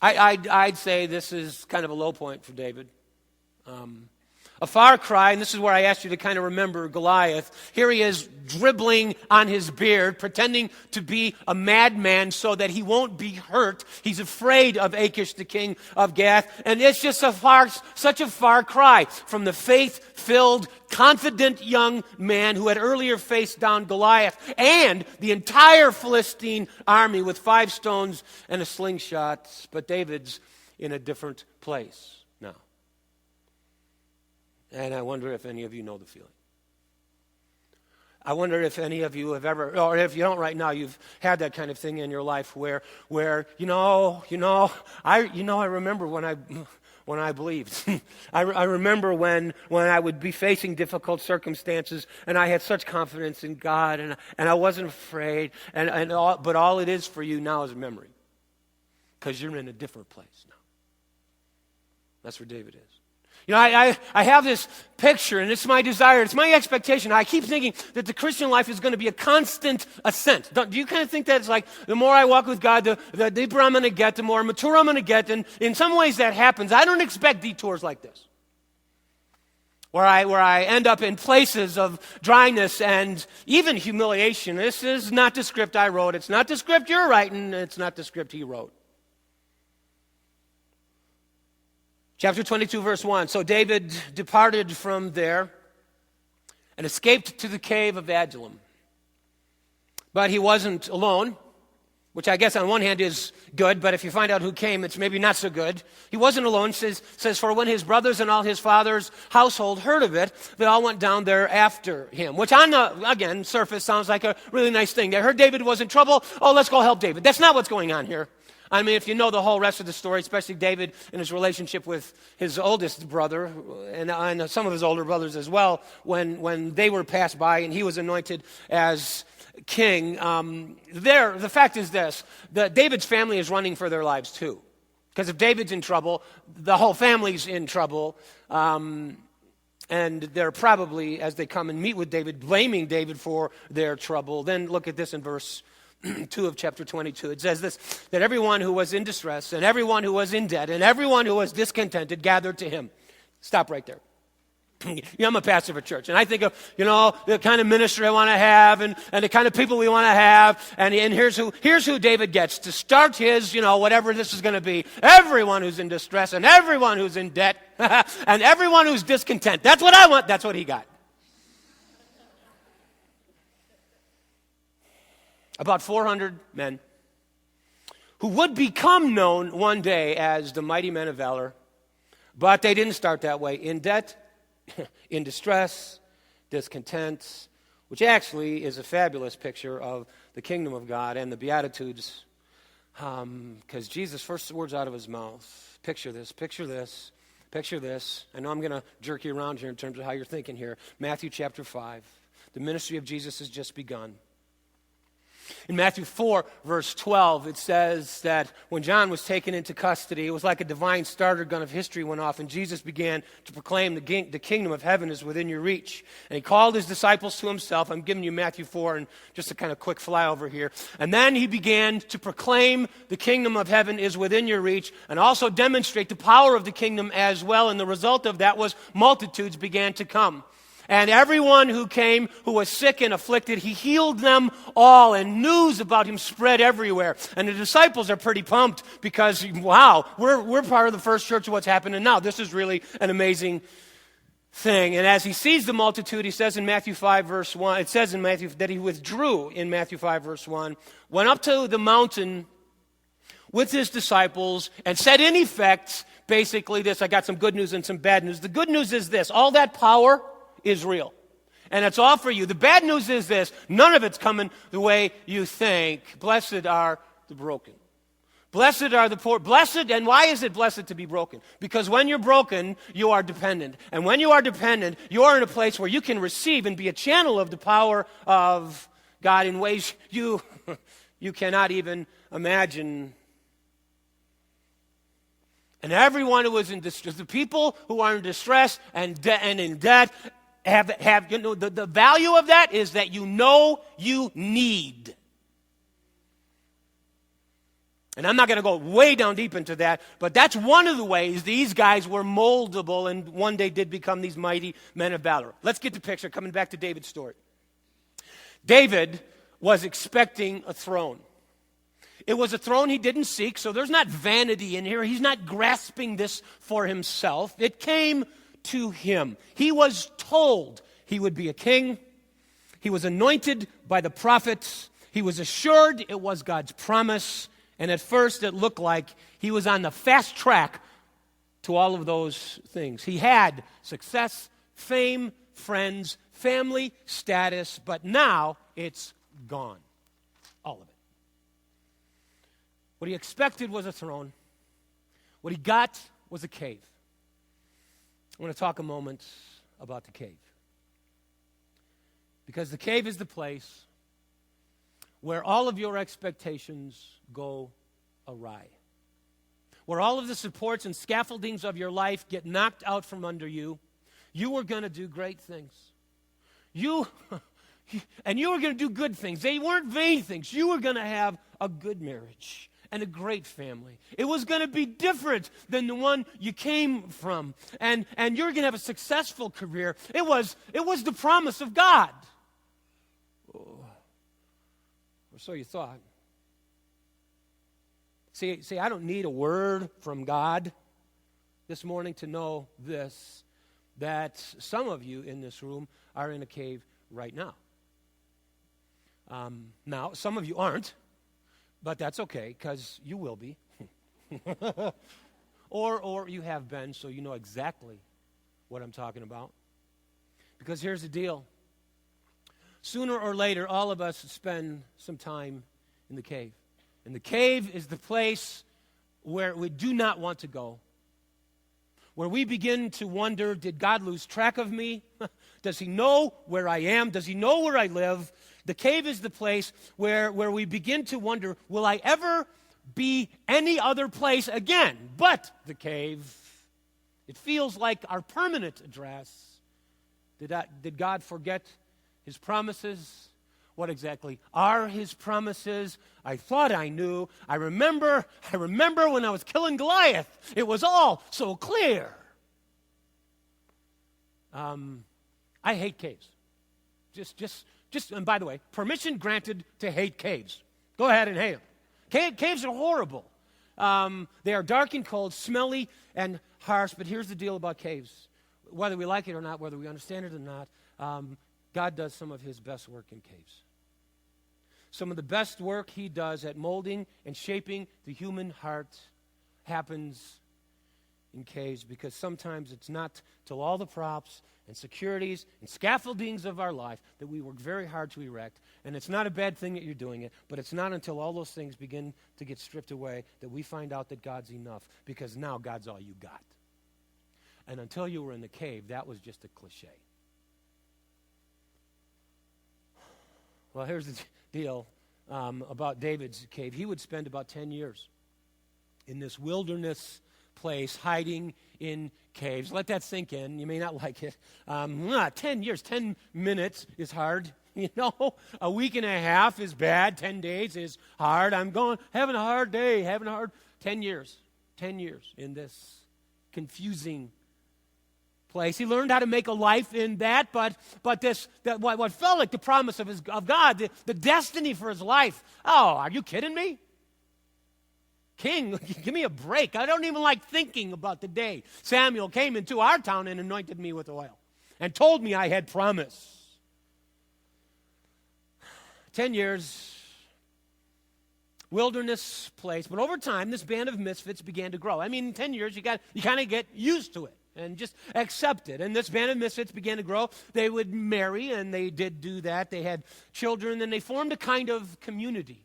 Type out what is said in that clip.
I'd say this is kind of a low point for David. A far cry, and this is where I asked you to kind of remember Goliath. Here he is dribbling on his beard, pretending to be a madman so that he won't be hurt. He's afraid of Achish, the king of Gath. And it's just such a far cry from the faith-filled, confident young man who had earlier faced down Goliath and the entire Philistine army with 5 stones and a slingshot. But David's in a different place now. And I wonder if any of you know the feeling. I wonder if any of you have ever, or if you don't right now, you've had that kind of thing in your life where I remember when I believed. I remember when I would be facing difficult circumstances and I had such confidence in God and I wasn't afraid. But all it is for you now is a memory, because you're in a different place now. That's where David is. I have this picture, and it's my desire, it's my expectation. I keep thinking that the Christian life is going to be a constant ascent. Do you kind of think that it's like the more I walk with God, the deeper I'm going to get, the more mature I'm going to get? And in some ways that happens. I don't expect detours like this, where I end up in places of dryness and even humiliation. This is not the script I wrote. It's not the script you're writing. It's not the script he wrote. Chapter 22, verse 1. So David departed from there and escaped to the cave of Adullam. But he wasn't alone, which I guess on one hand is good, but if you find out who came, it's maybe not so good. He wasn't alone, says, for when his brothers and all his father's household heard of it, they all went down there after him, which on the, again, surface sounds like a really nice thing. They heard David was in trouble. Oh, let's go help David. That's not what's going on here. I mean, if you know the whole rest of the story, especially David and his relationship with his oldest brother and some of his older brothers as well, when they were passed by and he was anointed as king, the fact is this, that David's family is running for their lives too. Because if David's in trouble, the whole family's in trouble. And they're probably, as they come and meet with David, blaming David for their trouble. Then look at this in verse 2 of chapter 22. It says this, that everyone who was in distress and everyone who was in debt and everyone who was discontented gathered to him. Stop right there. I'm a pastor of a church, and I think of, the kind of ministry I want to have and the kind of people we want to have. And here's who David gets to start his, whatever this is going to be. Everyone who's in distress and everyone who's in debt and everyone who's discontent. That's what I want. That's what he got. About 400 men who would become known one day as the mighty men of valor, but they didn't start that way. In debt, in distress, discontent, which actually is a fabulous picture of the kingdom of God and the Beatitudes, because Jesus' first words out of his mouth, picture this, picture this, picture this. I know I'm going to jerk you around here in terms of how you're thinking here. Matthew chapter 5, the ministry of Jesus has just begun. In Matthew 4, verse 12, it says that when John was taken into custody, it was like a divine starter gun of history went off, and Jesus began to proclaim the kingdom of heaven is within your reach. And he called his disciples to himself. I'm giving you Matthew 4 and just a kind of quick flyover here. And then he began to proclaim the kingdom of heaven is within your reach and also demonstrate the power of the kingdom as well. And the result of that was multitudes began to come. And everyone who came who was sick and afflicted, he healed them all, and news about him spread everywhere. And the disciples are pretty pumped because, wow, we're part of the first church of what's happening now. This is really an amazing thing. And as he sees the multitude, he says in Matthew 5, verse 1, it says in Matthew that he withdrew in Matthew 5, verse 1, went up to the mountain with his disciples and said in effect, basically this, I got some good news and some bad news. The good news is this, all that power is real. And it's all for you. The bad news is this, none of it's coming the way you think. Blessed are the broken. Blessed are the poor. Blessed, and why is it blessed to be broken? Because when you're broken, you are dependent. And when you are dependent, you are in a place where you can receive and be a channel of the power of God in ways you cannot even imagine. And everyone who is in distress, the people who are in distress and in debt, have the value of that is that you know you need. And I'm not going to go way down deep into that, but that's one of the ways these guys were moldable and one day did become these mighty men of valor. Let's get the picture, coming back to David's story. David was expecting a throne. It was a throne he didn't seek, so there's not vanity in here. He's not grasping this for himself. It came to him. He was told he would be a king. He was anointed by the prophets. He was assured it was God's promise. And at first it looked like he was on the fast track to all of those things. He had success, fame, friends, family, status, but now it's gone. All of it. What he expected was a throne. What he got was a cave. I want to talk a moment about the cave. Because the cave is the place where all of your expectations go awry. Where all of the supports and scaffoldings of your life get knocked out from under you. You were going to do great things. You were going to do good things. They weren't vain things. You were going to have a good marriage and a great family. It was going to be different than the one you came from. And you're going to have a successful career. It was the promise of God. Or so you thought. See, I don't need a word from God this morning to know this, that some of you in this room are in a cave right now. Now, some of you aren't, but that's okay, because you will be. or you have been, so you know exactly what I'm talking about. Because here's the deal. Sooner or later, all of us spend some time in the cave. And the cave is the place where we do not want to go. Where we begin to wonder, did God lose track of me? Does he know where I am? Does he know where I live? The cave is the place where we begin to wonder, will I ever be any other place again but the cave? It feels like our permanent address. Did God forget his promises? What exactly are his promises? I thought I knew. I remember when I was killing Goliath. It was all so clear. I hate caves. Just, and by the way, permission granted to hate caves. Go ahead and hate them. Caves are horrible. They are dark and cold, smelly and harsh, but here's the deal about caves. Whether we like it or not, whether we understand it or not, God does some of his best work in caves. Some of the best work he does at molding and shaping the human heart happens in caves, because sometimes it's not till all the props and securities and scaffoldings of our life that we work very hard to erect. And it's not a bad thing that you're doing it, but it's not until all those things begin to get stripped away that we find out that God's enough, because now God's all you got. And until you were in the cave, that was just a cliche. Well, here's the deal about David's cave. He would spend about 10 years in this wilderness place, hiding in caves. Let that sink in. You may not like it. 10 years, 10 minutes is hard. You know, a week and a half is bad. 10 days is hard. Having a hard day, 10 years in this confusing place. He learned how to make a life in that, but what felt like the promise of God, the destiny for his life. Oh, are you kidding me? King, give me a break. I don't even like thinking about the day Samuel came into our town and anointed me with oil and told me I had promise. 10 years, wilderness place. But over time, this band of misfits began to grow. I mean, in 10 years, you kind of get used to it and just accept it. And this band of misfits began to grow. They would marry, and they did do that. They had children, and they formed a kind of community.